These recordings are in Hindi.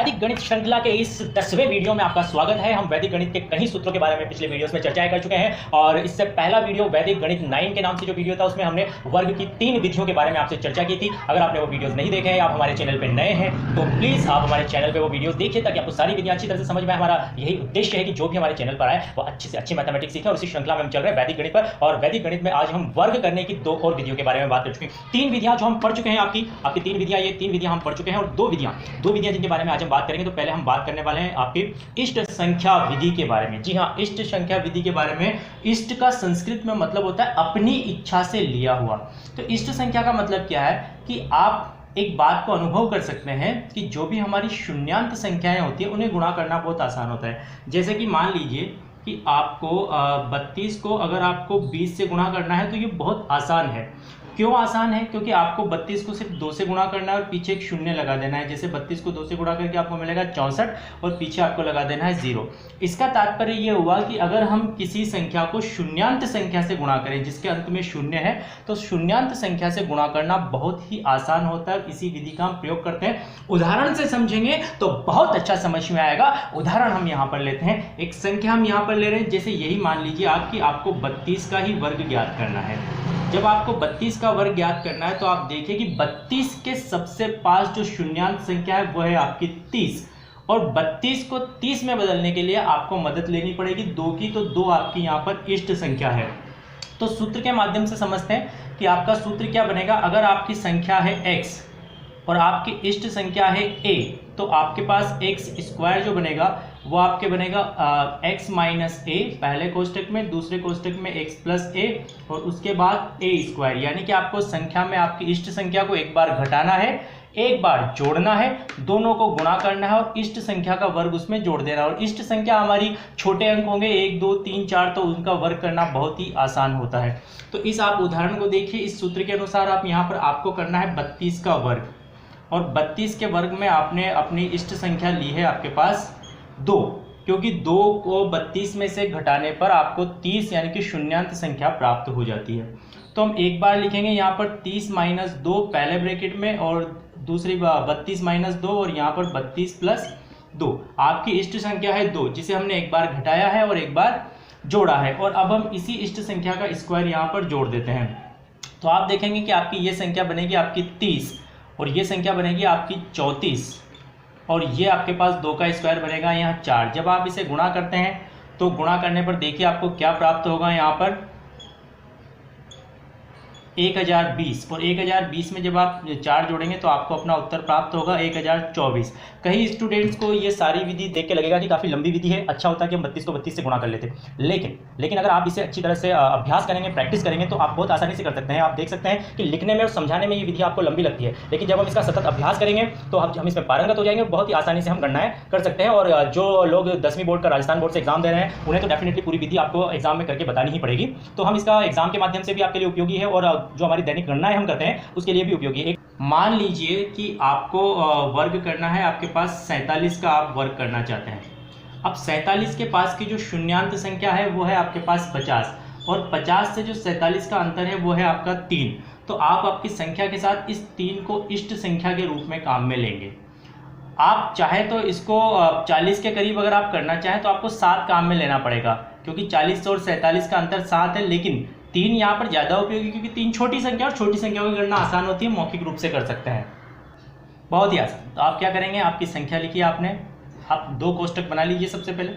वैदिक गणित श्रृंखला के इस 10वें वीडियो में आपका स्वागत है। हम वैदिक गणित के कई सूत्रों के बारे में पिछले वीडियोस में चर्चा कर चुके हैं और इससे पहला वीडियो वैदिक गणित 9 के नाम से जो वीडियो था उसमें हमने वर्ग की 3 विधियों के बारे में आपसे चर्चा की थी। अगर आपने वो वीडियोस नहीं देखे हैं, आप हमारे चैनल पर नए हैं तो प्लीज़ आप हमारे चैनल पर वो वीडियोस देखिए ताकि आपको सारी विधियाँ अच्छी तरह से समझ में। हमारा यही उद्देश्य है कि जो भी हमारे चैनल पर आए वो अच्छे से अच्छी मैथमेटिक्स सीखे और इसी श्रृंखला में हम चल रहे हैं वैदिक गणित पर। और वैदिक गणित में आज हम वर्ग करने की 2 और विधियों के बारे में बात कर चुके हैं। 3 विधियां जो हम पढ़ चुके हैं, आपकी 3 विधियां, ये 3 विधियां हम पढ़ चुके हैं और 2 विधियां जिनके बारे में आज हम बात करेंगे। तो पहले हम बात करने वाले हैं आपकी इष्ट संख्या विधि के बारे में। जी हाँ, इष्ट संख्या विधि के बारे में। इष्ट का संस्कृत में मतलब होता है अपनी इच्छा से लिया हुआ। तो इष्ट संख्या का मतलब क्या है कि आप एक बात को अनुभव कर सकते हैं कि जो भी हमारी शून्यांत संख्याएं होती है उन्हें गुणा करना बहुत आसान होता है। जैसे कि मान लीजिए कि आपको 32 को अगर आपको 20 से गुणा करना है तो ये बहुत आसान है। क्यों आसान है? क्योंकि आपको 32 को सिर्फ 2 से गुणा करना है और पीछे एक शून्य लगा देना है। जैसे 32 को 2 से गुणा करके आपको मिलेगा 64 और पीछे आपको लगा देना है 0। इसका तात्पर्य ये हुआ कि अगर हम किसी संख्या को शून्यांत संख्या से गुणा करें जिसके अंत में शून्य है तो शून्यांत संख्या से गुणा करना बहुत ही आसान होता है। इसी विधि का हम प्रयोग करते हैं। उदाहरण से समझेंगे तो बहुत अच्छा समझ में आएगा। उदाहरण हम यहाँ पर लेते हैं। एक संख्या हम यहाँ पर ले रहे हैं, जैसे यही मान लीजिए आपको 32 का ही वर्ग ज्ञात करना है। जब आपको 32 का वर्ग ज्ञात करना है तो आप देखिए कि 32 के सबसे पास जो शून्यांत संख्या है वो है आपकी 30 और 32 को 30 में बदलने के लिए आपको मदद लेनी पड़ेगी 2 की। तो 2 आपकी यहाँ पर इष्ट संख्या है। तो सूत्र के माध्यम से समझते हैं कि आपका सूत्र क्या बनेगा। अगर आपकी संख्या है x और आपकी इष्ट संख्या है a तो आपके पास x स्क्वायर जो बनेगा वो आपके बनेगा x माइनस a पहले कोष्टक में, दूसरे कोष्टक में x प्लस a और उसके बाद a स्क्वायर। यानी कि आपको संख्या में आपकी इष्ट संख्या को एक बार घटाना है, एक बार जोड़ना है, दोनों को गुणा करना है और इष्ट संख्या का वर्ग उसमें जोड़ देना है। और इष्ट संख्या हमारी छोटे अंक होंगे 1 2 3 4 तो उनका वर्ग करना बहुत ही आसान होता है। तो इस आप उदाहरण को देखिए। इस सूत्र के अनुसार आप यहाँ पर आपको करना है 32 का वर्ग और 32 के वर्ग में आपने अपनी इष्ट संख्या ली है आपके पास 2, क्योंकि 2 को 32 में से घटाने पर आपको 30 यानी कि शून्यांत संख्या प्राप्त हो जाती है। तो हम एक बार लिखेंगे यहाँ पर 30 माइनस 2 पहले ब्रैकेट में और दूसरी 32 माइनस 2 और यहाँ पर 32 प्लस 2। आपकी इष्ट संख्या है 2 जिसे हमने एक बार घटाया है और एक बार जोड़ा है। और अब हम इसी इष्ट संख्या का स्क्वायर यहाँ पर जोड़ देते हैं। तो आप देखेंगे कि आपकी ये संख्या बनेगी आपकी 30 और ये संख्या बनेगी आपकी 34 और ये आपके पास 2 का स्क्वायर बनेगा यहाँ 4। जब आप इसे गुणा करते हैं तो गुणा करने पर देखिए आपको क्या प्राप्त होगा। यहाँ पर 1020 और 1020 में जब आप 4 जोड़ेंगे तो आपको अपना उत्तर प्राप्त होगा 1024। कई स्टूडेंट्स को ये सारी विधि देख के लगेगा कि काफ़ी लंबी विधि है, अच्छा होता है कि हम 32 को 32 से गुणा कर लेते। लेकिन अगर आप इसे अच्छी तरह से अभ्यास करेंगे, प्रैक्टिस करेंगे तो आप बहुत आसानी से कर सकते हैं। आप देख सकते हैं कि लिखने में और समझाने में ये विधि आपको लंबी लगती है, लेकिन जब हम इसका सतत अभ्यास करेंगे तो हम इसमें पारंगत हो जाएंगे। बहुत ही आसानी से हम गणनाएं कर सकते हैं। और जो लोग 10वीं बोर्ड का, राजस्थान बोर्ड से एग्जाम दे रहे हैं उन्हें तो डेफिनेटली पूरी विधि आपको एग्जाम में करके बतानी ही पड़ेगी। तो हम इसका एग्जाम के माध्यम से भी आपके लिए उपयोगी है और जो हमारी दैनिक गणनाएं हम करते हैं उसके लिए भी उपयोगी है। मान लीजिए कि आपको वर्ग करना है, आपके पास 47 का आप वर्ग करना चाहते हैं। अब 47 के पास की जो शून्यांत संख्या है वो है आपके पास 50 और 50 से जो 47 का अंतर है वो है आपका 3। तो आप आपकी संख्या के साथ इस 3 को इष्ट संख्या के रूप में काम में लेंगे। आप चाहे तो इसको 40 के करीब अगर आप करना चाहें तो आपको 7 काम में लेना पड़ेगा, क्योंकि 40 और 47 का अंतर 7 है। लेकिन 3 यहाँ पर ज़्यादा उपयोगी, क्योंकि 3 छोटी संख्या और छोटी संख्याओं की गणना आसान होती है, मौखिक रूप से कर सकते हैं, बहुत ही आसान। तो आप क्या करेंगे, आपकी संख्या लिखिए आपने, आप 2 कोष्टक बना लीजिए। सबसे पहले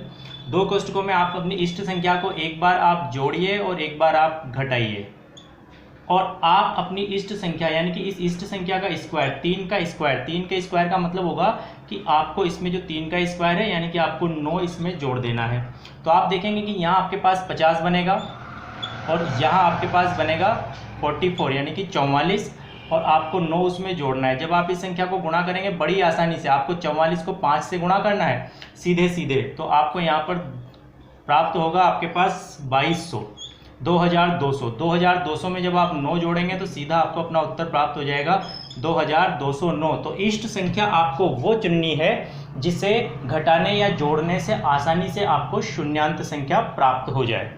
2 कोष्टकों में आप अपनी इष्ट संख्या को एक बार आप जोड़िए और एक बार आप घटाइए और आप अपनी इष्ट संख्या यानी कि इस इष्ट संख्या का स्क्वायर 3 का स्क्वायर का मतलब होगा कि आपको इसमें जो 3 का स्क्वायर है यानी कि आपको 9 इसमें जोड़ देना है। तो आप देखेंगे कि यहाँ आपके पास 50 बनेगा और यहाँ आपके पास बनेगा 44 यानी कि 44 और आपको 9 उसमें जोड़ना है। जब आप इस संख्या को गुणा करेंगे बड़ी आसानी से, आपको 44 को 5 से गुणा करना है सीधे, तो आपको यहाँ पर प्राप्त होगा आपके पास 2200, 2200 में जब आप 9 जोड़ेंगे तो सीधा आपको अपना उत्तर प्राप्त हो जाएगा 2209। तो इष्ट संख्या आपको वो चुननी है जिसे घटाने या जोड़ने से आसानी से आपको शून्यांत संख्या प्राप्त हो जाए।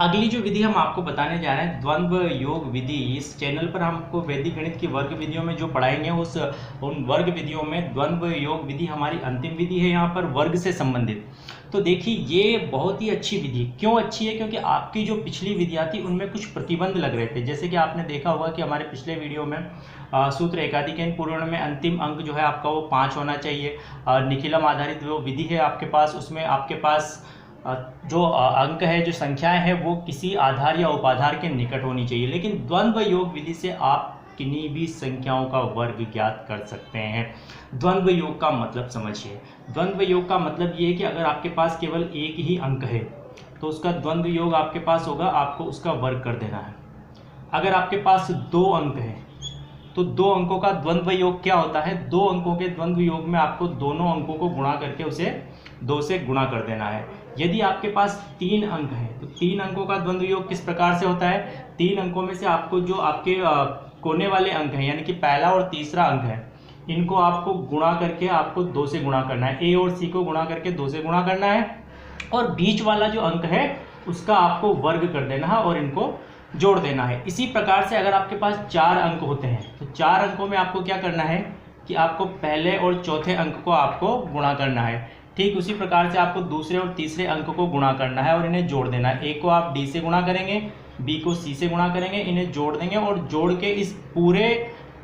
अगली जो विधि हम आपको बताने जा रहे हैं द्वंद्व योग विधि। इस चैनल पर हमको वैदिक गणित की वर्ग विधियों में जो पढ़ाएंगे उन वर्ग विधियों में द्वंद्व योग विधि हमारी अंतिम विधि है, यहाँ पर वर्ग से संबंधित। तो देखिए ये बहुत ही अच्छी विधि, क्यों अच्छी है? क्योंकि आपकी जो पिछली विधियाँ थी उनमें कुछ प्रतिबंध लग रहे थे। जैसे कि आपने देखा होगा कि हमारे पिछले वीडियो में सूत्र एकाधिकैन पूर्ण में अंतिम अंक जो है आपका वो 5 होना चाहिए। निखिलम आधारित जो विधि है आपके पास, उसमें आपके पास जो अंक है, जो संख्याएं हैं, वो किसी आधार या उपाधार के निकट होनी चाहिए। लेकिन द्वंद्व योग विधि से आप किन्हीं भी संख्याओं का वर्ग ज्ञात कर सकते हैं। द्वंद्व योग का मतलब समझिए। द्वंद्व योग का मतलब ये है कि अगर आपके पास केवल एक ही अंक है तो उसका द्वंद्व योग आपके पास होगा, आपको उसका वर्ग कर देना है। अगर आपके पास 2 अंक है तो 2 अंकों का द्वंद्व योग क्या होता है? 2 अंकों के द्वंद्व योग में आपको दोनों अंकों को गुणा करके उसे 2 से गुणा कर देना है। यदि आपके पास 3 अंक हैं तो 3 अंकों का द्वंद्व योग किस प्रकार से होता है? 3 अंकों में से आपको जो आपके कोने वाले अंक हैं, यानी कि पहला और तीसरा अंक है, इनको आपको गुणा करके आपको 2 से गुणा करना है। ए और सी को गुणा करके 2 से गुणा करना है और बीच वाला जो अंक है उसका आपको वर्ग कर देना है और इनको जोड़ देना है। इसी प्रकार से अगर आपके पास 4 अंक होते हैं तो 4 अंकों में आपको क्या करना है कि आपको पहले और चौथे अंक को आपको गुणा करना है। ठीक उसी प्रकार से आपको दूसरे और तीसरे अंक को गुणा करना है और इन्हें जोड़ देना है। ए को आप डी से गुणा करेंगे, बी को सी से गुणा करेंगे, इन्हें जोड़ देंगे और जोड़ के इस पूरे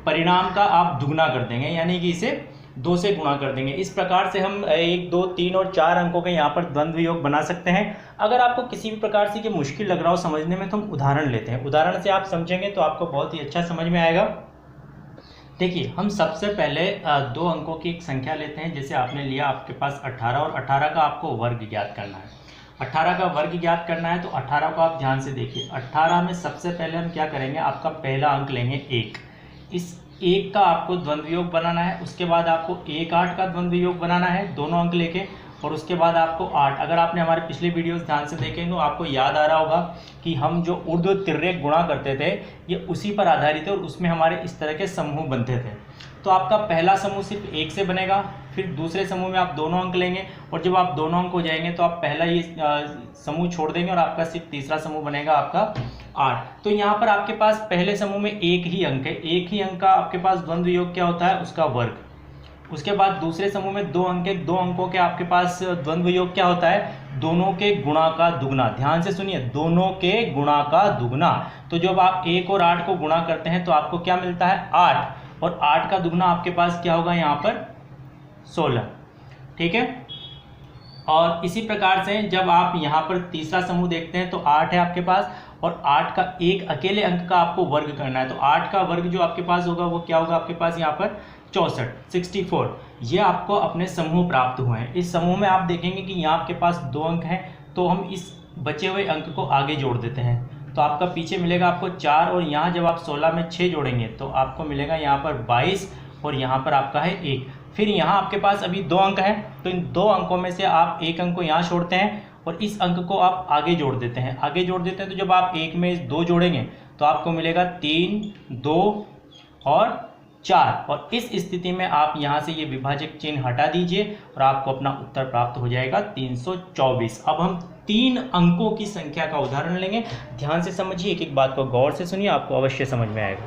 परिणाम का आप दुगना कर देंगे, यानी कि इसे 2 से गुणा कर देंगे। इस प्रकार से हम 1, 2, 3 और 4 अंकों के यहाँ पर द्वंद्व योग बना सकते हैं। अगर आपको किसी भी प्रकार से ये मुश्किल लग रहा हो समझने में तो हम उदाहरण लेते हैं। उदाहरण से आप समझेंगे तो आपको बहुत ही अच्छा समझ में आएगा। देखिए, हम सबसे पहले 2 अंकों की एक संख्या लेते हैं। जैसे आपने लिया आपके पास 18 और 18 का आपको वर्ग ज्ञात करना है। 18 का वर्ग ज्ञात करना है तो 18 को आप ध्यान से देखिए। 18 में सबसे पहले हम क्या करेंगे, आपका पहला अंक लेंगे 1। इस 1 का आपको द्वंद्व योग बनाना है। उसके बाद आपको 1, 8 का द्वंद्व योग बनाना है, दोनों अंक लेके। और उसके बाद आपको 8। अगर आपने हमारे पिछले वीडियोस ध्यान से देखें तो आपको याद आ रहा होगा कि हम जो ऊर्ध्व तिर्यक गुणा करते थे ये उसी पर आधारित है और उसमें हमारे इस तरह के समूह बनते थे। तो आपका पहला समूह सिर्फ 1 से बनेगा, फिर दूसरे समूह में आप दोनों अंक लेंगे और जब आप दोनों अंक हो जाएंगे तो आप पहला ये समूह छोड़ देंगे और आपका सिर्फ तीसरा समूह बनेगा आपका 8। तो यहाँ पर आपके पास पहले समूह में 1 ही अंक है। 1 ही अंक का आपके पास द्वंद्व योग क्या होता है, उसका वर्ग। उसके बाद दूसरे समूह में 2 अंक है। 2 अंकों के आपके पास द्वंद्व योग क्या होता है, दोनों के गुणा का दुगना। ध्यान से सुनिए, दोनों के गुणा का दुगना। तो जब आप 1 और 8 को गुणा करते हैं तो आपको क्या मिलता है, 8। और 8 का दुगना आपके पास क्या होगा यहाँ पर, 16। ठीक है। और इसी प्रकार से जब आप यहाँ पर तीसरा समूह देखते हैं तो 8 है आपके पास और 8 का एक अकेले अंक का आपको वर्ग करना है। तो 8 का वर्ग जो आपके पास होगा वो क्या होगा आपके पास यहाँ पर, 64, 64। ये आपको अपने समूह प्राप्त हुए हैं। इस समूह में आप देखेंगे कि यहाँ आपके पास 2 अंक हैं तो हम इस बचे हुए अंक को आगे जोड़ देते हैं। तो आपका पीछे मिलेगा आपको 4 और यहाँ जब आप 16 में 6 जोड़ेंगे तो आपको मिलेगा यहाँ पर 22 और यहाँ पर आपका है 1। फिर यहाँ आपके पास अभी 2 अंक हैं तो इन 2 अंकों में से आप 1 अंक को यहाँ छोड़ते हैं और इस अंक को आप आगे जोड़ देते हैं। आगे जोड़ देते हैं तो जब आप 1 में 2 जोड़ेंगे तो आपको मिलेगा 3, 2 और 4। और इस स्थिति में आप यहाँ से ये विभाजक चिन्ह हटा दीजिए और आपको अपना उत्तर प्राप्त हो जाएगा 324। अब हम 3 अंकों की संख्या का उदाहरण लेंगे। ध्यान से समझिए, एक एक बात को गौर से सुनिए, आपको अवश्य समझ में आएगा।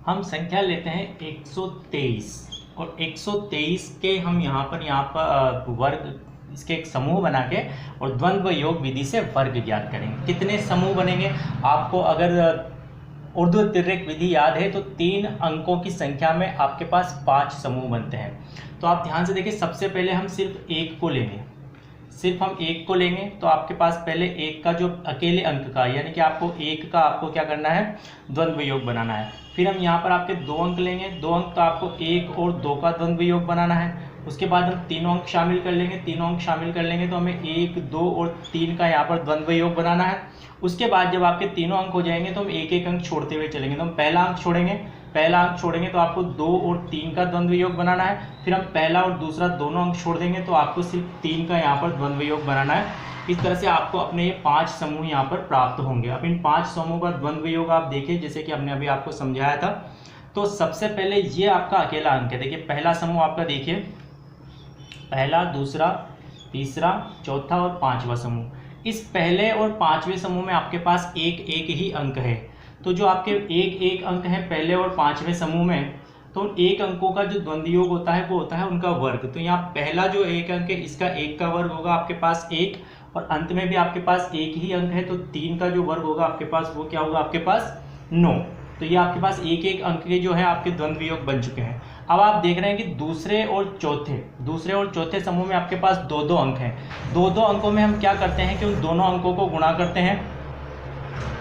हम संख्या लेते हैं 123 और 123 के हम यहाँ पर वर्ग, इसके एक समूह बना के और द्वंद्व योग विधि से वर्ग ज्ञात करेंगे। कितने समूह बनेंगे, आपको अगर ऊर्ध्व तिर्यक विधि याद है तो 3 अंकों की संख्या में आपके पास 5 समूह बनते हैं। तो आप ध्यान से देखिए, सबसे पहले हम सिर्फ 1 को लेंगे। सिर्फ हम 1 को लेंगे तो आपके पास पहले 1 का जो अकेले अंक का, यानी कि आपको 1 का आपको क्या करना है, द्वंद्व योग बनाना है। फिर हम यहाँ पर आपके 2 अंक लेंगे। 2 अंक का आपको 1 और 2 का द्वंद्व योग बनाना है। उसके बाद हम 3 अंक शामिल कर लेंगे। 3 अंक शामिल कर लेंगे तो हमें 1, 2 और 3 का यहाँ पर द्वंद्व योग बनाना है। उसके बाद जब आपके तीनों अंक हो जाएंगे तो हम एक एक अंक छोड़ते हुए चलेंगे। तो हम पहला अंक छोड़ेंगे। पहला अंक छोड़ेंगे तो आपको 2 और 3 का द्वंद्व योग बनाना है। फिर हम पहला और दूसरा दोनों अंक छोड़ देंगे तो आपको सिर्फ 3 का यहाँ पर द्वंद्व योग बनाना है। इस तरह से आपको अपने ये 5 समूह यहाँ पर प्राप्त होंगे। अब इन 5 समूह का द्वंद्व योग आप देखिए, जैसे कि हमने अभी आपको समझाया था। तो सबसे पहले ये आपका अकेला अंक है। देखिए, पहला समूह आपका देखिए, पहला, दूसरा, तीसरा, चौथा और 5वां समूह। इस पहले और पांचवें समूह में आपके पास एक एक ही अंक है। तो जो आपके एक एक अंक है पहले और पांचवें समूह में, तो एक अंकों का जो द्वंद्व योग होता है वो होता है उनका वर्ग। तो यहाँ पहला जो एक अंक है इसका एक का वर्ग होगा आपके पास एक, और अंत में भी आपके पास एक ही अंक है तो 3 का जो वर्ग होगा आपके पास वो क्या होगा आपके पास 9। तो ये आपके पास एक एक अंक के जो है आपके द्वंद्व योग बन चुके हैं। अब आप देख रहे हैं कि दूसरे और चौथे समूह में आपके पास दो दो अंक हैं। दो दो अंकों में हम क्या करते हैं कि उन दोनों अंकों को गुणा करते हैं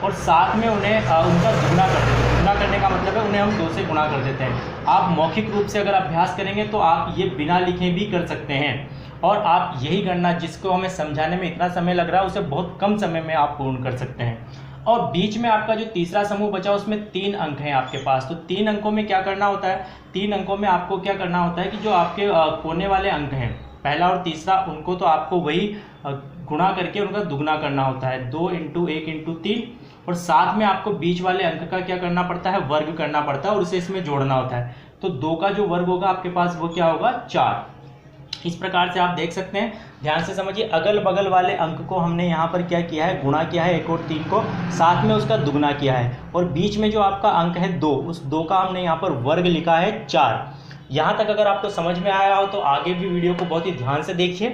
और साथ में उन्हें उनका दुगना करते हैं। दुगना करने का मतलब है उन्हें हम 2 से गुणा कर देते हैं। आप मौखिक रूप से अगर अभ्यास करेंगे तो आप ये बिना लिखे भी कर सकते हैं, और आप यही गणना जिसको हमें समझाने में इतना समय लग रहा है उसे बहुत कम समय में आप पूर्ण कर सकते हैं। और बीच में आपका जो तीसरा समूह बचा उसमें 3 अंक हैं आपके पास। तो 3 अंकों में क्या करना होता है, 3 अंकों में आपको क्या करना होता है कि जो आपके कोने वाले अंक हैं पहला और तीसरा, उनको तो आपको वही गुणा करके उनका दुगना करना होता है, 2 × 1 × 3, और साथ में आपको बीच वाले अंक का क्या करना पड़ता है, वर्ग करना पड़ता है और उसे इसमें जोड़ना होता है। तो 2 का जो वर्ग होगा आपके पास वो क्या होगा 4। इस प्रकार से आप देख सकते हैं, ध्यान से समझिए, अगल बगल वाले अंक को हमने यहाँ पर क्या किया है, गुणा किया है 1 और 3 को, साथ में उसका दुगना किया है, और बीच में जो आपका अंक है 2, उस 2 का हमने यहाँ पर वर्ग लिखा है 4। यहाँ तक अगर आपको समझ में आया हो तो आगे भी वीडियो को बहुत ही ध्यान से देखिए।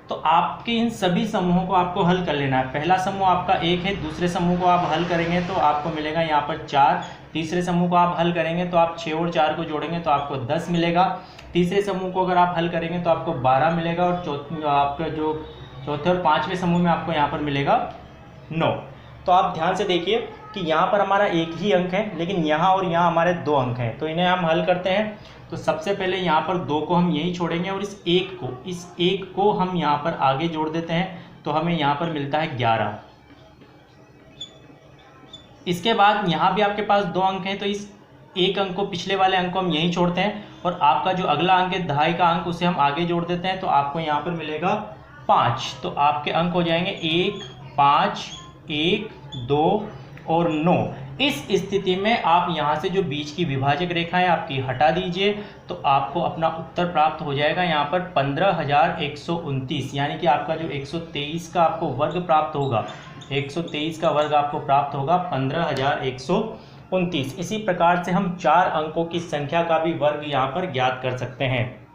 तो आपके इन सभी समूहों को आपको हल कर लेना है। पहला समूह आपका 1 है, दूसरे समूह को आप हल करेंगे तो आपको मिलेगा यहाँ पर 4, तीसरे समूह को आप हल करेंगे तो आप 6 और 4 को जोड़ेंगे तो आपको 10 मिलेगा, तीसरे समूह को अगर आप हल करेंगे तो आपको 12 मिलेगा, और आपका जो चौथे और पांचवें समूह में आपको यहाँ पर मिलेगा 9। तो आप ध्यान से देखिए कि यहाँ पर हमारा एक ही अंक है, लेकिन यहाँ और यहाँ हमारे 2 अंक हैं। तो इन्हें हम हल करते हैं। तो सबसे पहले यहाँ पर 2 को हम यहीं छोड़ेंगे और इस एक को हम यहाँ पर आगे जोड़ देते हैं, तो हमें यहाँ पर मिलता है 11। इसके बाद यहाँ भी आपके पास 2 अंक हैं, तो इस एक अंक को, पिछले वाले अंक को हम यहीं छोड़ते हैं, और आपका जो अगला अंक है 2.5 का अंक, उसे हम आगे जोड़ देते हैं, तो आपको यहाँ पर मिलेगा 5। तो आपके अंक हो जाएंगे 1, 5, 1, 2 और 9। इस स्थिति में आप यहाँ से जो बीच की विभाजक रेखाएं आपकी हटा दीजिए, तो आपको अपना उत्तर प्राप्त हो जाएगा यहाँ पर 15,129, यानी कि आपका जो 123 का आपको वर्ग प्राप्त होगा, 123 का वर्ग आपको प्राप्त होगा 15,129। इसी प्रकार से हम 4 अंकों की संख्या का भी वर्ग यहाँ पर ज्ञात कर सकते हैं।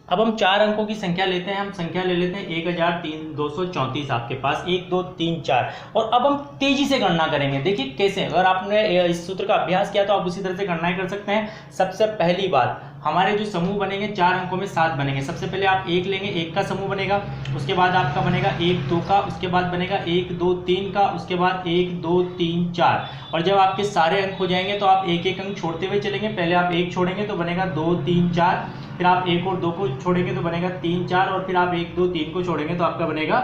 अब हम 4 अंकों की संख्या लेते हैं। हम संख्या ले लेते हैं 1234 आपके पास, 1, 2, 3, 4। और अब हम तेजी से गणना करेंगे। देखिए कैसे, अगर आपने इस सूत्र का अभ्यास किया तो आप उसी तरह से गणनाएं कर सकते हैं। सबसे पहली बात, हमारे जो समूह बनेंगे 4 अंकों में 7 बनेंगे। सबसे पहले आप 1 लेंगे, 1 का समूह बनेगा, उसके बाद आपका बनेगा 1, 2 का, उसके बाद बनेगा 1, 2, 3 का, उसके बाद 1, 2, 3, 4। और जब आपके सारे अंक हो जाएंगे तो आप एक एक अंक छोड़ते हुए चलेंगे। पहले आप 1 छोड़ेंगे तो बनेगा 2, 3, 4, फिर आप 1 और 2 को छोड़ेंगे तो बनेगा 3, 4, और फिर आप 1, 2, 3 को छोड़ेंगे तो आपका बनेगा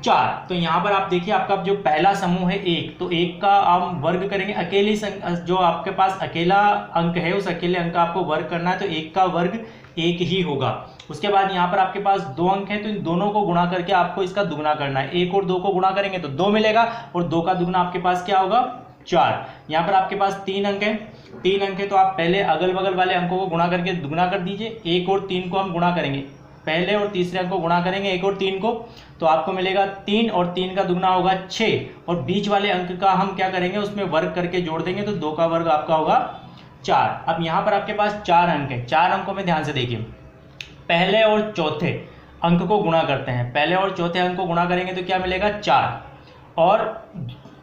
4। तो यहाँ पर आप देखिए, आपका जो पहला समूह है 1, तो 1 का हम वर्ग करेंगे। अकेली जो आपके पास अकेला अंक है उस अकेले अंक का आपको वर्ग करना है, तो 1 का वर्ग 1 ही होगा। उसके बाद यहाँ पर आपके पास 2 अंक हैं, तो इन दोनों को गुणा करके आपको इसका दुगना करना है। 1 और 2 को गुणा करेंगे तो 2 मिलेगा, और 2 का दुगना आपके पास क्या होगा 4। यहाँ पर आपके पास 3 अंक हैं, 3 अंक है, तो आप पहले अगल बगल वाले अंकों को गुणा करके दुगना कर दीजिए। 1 और 3 को हम गुणा करेंगे, पहले और तीसरे अंक को गुणा करेंगे 1 और 3 को, तो आपको मिलेगा 3, और 3 का दुगना होगा 6, और बीच वाले अंक का हम क्या करेंगे, उसमें वर्ग करके जोड़ देंगे, तो 2 का वर्ग आपका होगा 4। अब यहाँ पर आपके पास 4 अंक है। 4 अंकों में ध्यान से देखिए, पहले और चौथे अंक को गुणा करते हैं। पहले और चौथे अंक को गुणा करेंगे तो क्या मिलेगा 4, और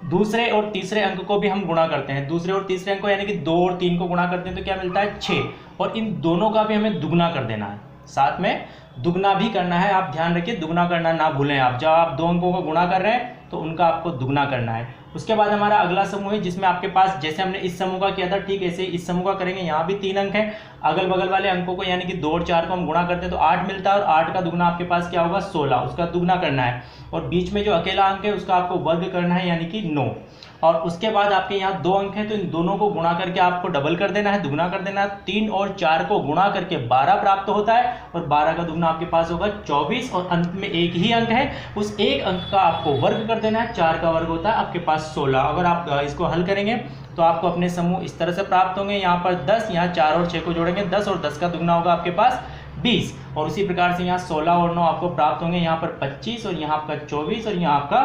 दूसरे और तीसरे अंक को भी हम गुणा करते हैं। दूसरे और तीसरे अंक को यानी कि 2 और 3 को गुणा करते हैं तो क्या मिलता है 6, और इन दोनों का भी हमें दुगना कर देना है। साथ में दुगना भी करना है, आप ध्यान रखिए, दुगना करना ना भूलें आप। जब आप 2 अंकों को गुणा कर रहे हैं तो उनका आपको दुगना करना है। उसके बाद हमारा अगला समूह है जिसमें आपके पास, जैसे हमने इस समूह का किया था ठीक ऐसे इस समूह का करेंगे। यहाँ भी 3 अंक हैं, अगल बगल वाले अंकों को यानी कि 2 और 4 को हम गुणा करते हैं तो 8 मिलता है, और 8 का दुगना आपके पास क्या होगा 16, उसका दुगना करना है। और बीच में जो अकेला अंक है उसका आपको वर्ग करना है, यानी कि 9। और उसके बाद आपके यहाँ 2 अंक हैं, तो इन दोनों को गुणा करके आपको डबल कर देना है, दुगना कर देना है। 3 और 4 को गुणा करके 12 प्राप्त होता है, और 12 का दुगना आपके पास होगा 24, और अंत में एक ही अंक है, उस एक अंक का आपको वर्ग कर देना है। 4 का वर्ग होता है आपके पास 16। अगर आप इसको हल करेंगे तो आपको अपने समूह इस तरह से प्राप्त होंगे। यहाँ पर 10, यहाँ 4 और 6 को जोड़ेंगे 10, और 10 का दुगना होगा आपके पास 20 और उसी प्रकार से यहाँ 16 और 9 आपको प्राप्त होंगे, यहाँ पर 25 और यहाँ आपका 24 और यहाँ आपका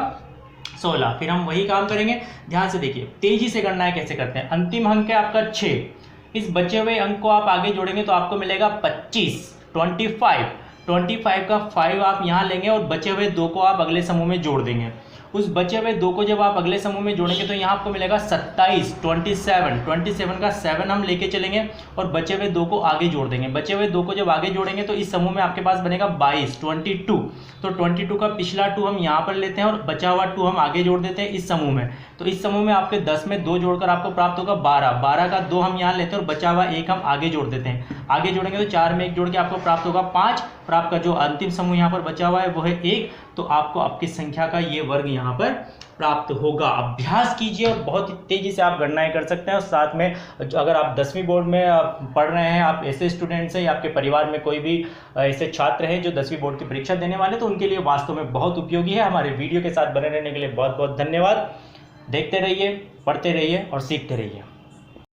16। फिर हम वही काम करेंगे, ध्यान से देखिए, तेजी से गणनाएं कैसे करते हैं। अंतिम अंक है आपका 6, इस बचे हुए अंक को आप आगे जोड़ेंगे तो आपको मिलेगा 25, 25 का 5 आप यहाँ लेंगे और बचे हुए 2 को आप अगले समूह में जोड़ देंगे। उस बचे हुए 2 को जब आप अगले समूह में जोड़ेंगे तो यहाँ आपको मिलेगा 27, 27 का 7 हम लेके चलेंगे और बचे हुए 2 को आगे जोड़ देंगे। बचे हुए 2 को जब आगे जोड़ेंगे तो इस समूह में आपके पास बनेगा 22, 22। तो 22 का पिछला 2 हम यहाँ पर लेते हैं और बचा हुआ 2 हम आगे जोड़ देते हैं इस समूह में। तो इस समूह में आपके 10 में 2 जोड़कर आपको प्राप्त होगा 12, 12 का 2 हम यहाँ लेते हैं और बचा हुआ 1 हम आगे जोड़ देते हैं। आगे जोड़ेंगे तो 4 में 1 जोड़ के आपको प्राप्त होगा 5 और आपका जो अंतिम समूह यहाँ पर बचा हुआ है वो है 1। तो आपको आपकी संख्या का ये वर्ग यहाँ पर प्राप्त होगा। अभ्यास कीजिए और बहुत ही तेजी से आप गणनाएं कर सकते हैं। और साथ में अगर आप 10वीं बोर्ड में पढ़ रहे हैं, आप ऐसे स्टूडेंट्स हैं या आपके परिवार में कोई भी ऐसे छात्र हैं जो 10वीं बोर्ड की परीक्षा देने वाले, तो उनके लिए वास्तव में बहुत उपयोगी है। हमारे वीडियो के साथ बने रहने के लिए बहुत बहुत धन्यवाद। देखते रहिए, पढ़ते रहिए और सीखते रहिए।